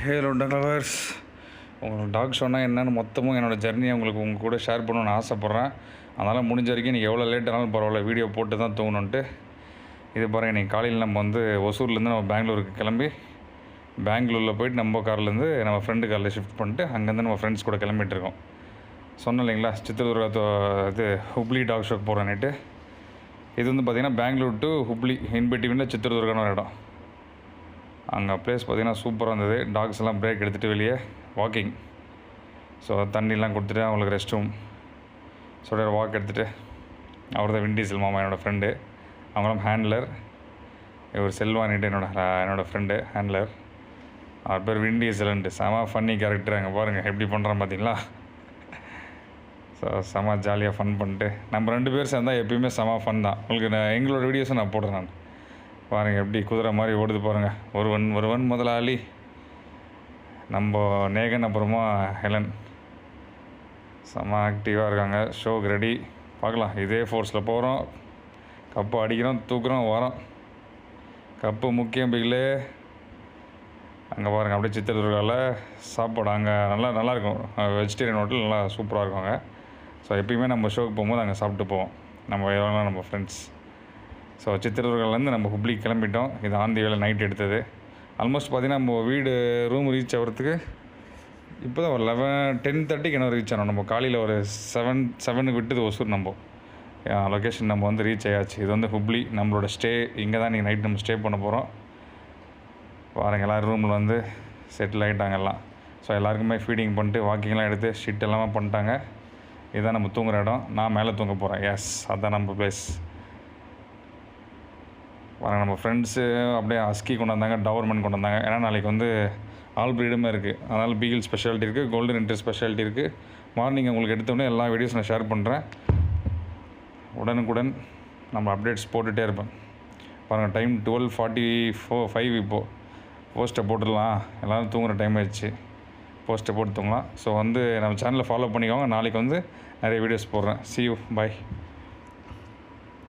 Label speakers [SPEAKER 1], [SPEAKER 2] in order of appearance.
[SPEAKER 1] Hello lovers, உங்களுக்கு talk ஷோனால் என்னென்னு மொத்தமும் என்னோடய ஜர்னியை உங்களுக்கு உங்கள் கூட ஷேர் பண்ணணும்னு ஆசைப்பட்றேன். அதனால் முடிஞ்ச வரைக்கும் நீங்கள் எவ்வளோ லேட் ஆனாலும் பரவாயில்ல, வீடியோ போட்டு தான் தூங்கணுன்ட்டு. இது பாருங்கள், இன்றைக்கி காலையில் நம்ம வந்து ஒசூர்லேருந்து நம்ம பெங்களூருக்கு கிளம்பி பெங்களூரில் போயிட்டு நம்ம கார்லேருந்து நம்ம ஃப்ரெண்டு காரில் ஷிஃப்ட் பண்ணிட்டு அங்கேருந்து நம்ம ஃப்ரெண்ட்ஸ் கூட கிளம்பிட்டுருக்கோம். சொன்னோம் இல்லைங்களா, சித்திரதுர்கா இது ஹுப்ளி டாக் ஷோக்கு போகிறேன்னுட்டு. இது வந்து பார்த்திங்கன்னா பெங்களூர் டு ஹுப்ளி இன்பிட்வீனில் சித்திரதுர்கான்னு ஒரு இடம். அங்கே ப்ளேஸ் பார்த்திங்கன்னா சூப்பராக இருந்தது. டாக்ஸ் எல்லாம் பிரேக் எடுத்துகிட்டு வெளியே வாக்கிங், ஸோ தண்ணிலாம் கொடுத்துட்டு அவங்களுக்கு ரெஸ்ட் ரூம் வாக் எடுத்துகிட்டு, அவர் தான் விண்டீசல் மாமா, என்னோடய ஃப்ரெண்டு. அவங்களும் ஹேண்ட்லர். இவர் செல்வானிட்டு என்னோடய ஃப்ரெண்டு ஹேண்ட்லர். அவர் பேர் விண்டீசல்ன்ட்டு செம ஃபன்னி கேரக்டர். அங்கே பாருங்கள் எப்படி பண்ணுறான் பார்த்தீங்களா. ஸோ செம ஜாலியாக ஃபன் பண்ணிட்டு நம்ம 2 பேர் சேர்ந்தால் எப்பயுமே செம ஃபன் தான். உங்களுக்கு எங்களோட வீடியோஸும் நான் போடுறேன். நான் பாருங்கள் எப்படி குதிரை மாதிரி ஓடுது பாருங்கள். ஒருவன் முதலாளி நம்ம நேகன், அப்புறமா ஹெலன் செம்ம ஆக்டிவாக இருக்காங்க. ஷோக்கு ரெடி. பார்க்கலாம், இதே ஃபோர்ஸில் போகிறோம், கப்பு அடிக்கிறோம், தூக்குறோம், வரோம். கப்பு முக்கியம் பிகிலே. அங்கே பாருங்கள் அப்படியே சித்திரதுர்காவில் சாப்பாடு அங்கே நல்லாயிருக்கும். வெஜிடேரியன் ஹோட்டல் நல்லா சூப்பராக இருக்குங்க. ஸோ எப்பயுமே நம்ம ஷோக்கு போகும்போது அங்கே சாப்பிட்டு போவோம் நம்ம ஃப்ரெண்ட்ஸ். ஸோ சித்திரதுர்காலேருந்து நம்ம ஹுப்ளி கிளம்பிட்டோம். இது ஆந்தி வேலை நைட் எடுத்தது. ஆல்மோஸ்ட் பார்த்திங்கன்னா நம்ம வீடு ரூம் ரீச் ஆகிறதுக்கு இப்போ தான் ஒரு 10:30க்கு என்ன ரீச் ஆனோம். நம்ம காலையில் ஒரு 7 விட்டுது ஒசூர். நம்ம லொக்கேஷன் நம்ம வந்து ரீச் ஆயாச்சு. இது வந்து ஹுப்ளி நம்மளோட ஸ்டே. இங்கே தான் நீங்கள் நைட் நம்ம ஸ்டே பண்ண போகிறோம். பாருங்கள், எல்லோரும் ரூமில் வந்து செட்டில் ஆகிட்டாங்க எல்லாம். ஸோ எல்லாருக்குமே ஃபீடிங் பண்ணிட்டு வாக்கிங்லாம் எடுத்து ஷிட் எல்லாமே பண்ணிட்டாங்க. இதுதான் நம்ம தூங்குகிற இடம். நான் மேலே தூங்க போகிறேன். எஸ், அதுதான் நம்ம பிளேஸ். பாருங்கள், நம்ம ஃப்ரெண்ட்ஸு அப்படியே ஹஸ்கி கொண்டு வந்தாங்க, டவர்மெண்ட் கொண்டு வந்தாங்க. ஏன்னா நாளைக்கு வந்து ஆல் ப்ரீடுமே இருக்குது. அதனால் பீகிள் ஸ்பெஷாலிட்டி இருக்குது, கோல்டன் ரெட்ரீவர் ஸ்பெஷாலிட்டி இருக்குது. மார்னிங் உங்களுக்கு எடுத்தோடனே எல்லா வீடியோஸ் நான் ஷேர் பண்ணுறேன். உடனுக்குடன் நம்ம அப்டேட்ஸ் போட்டுகிட்டே இருப்பேன். பாருங்கள், டைம் 12:45. இப்போது போஸ்ட்டை போட்டுடலாம், எல்லோரும் தூங்குகிற டைம் ஆயிடுச்சு. போஸ்ட்டை போட்டு தூங்கலாம். ஸோ வந்து நம்ம சேனலை ஃபாலோ பண்ணிக்கோங்க. நாளைக்கு வந்து நிறைய வீடியோஸ் போடுறேன். see you, bye.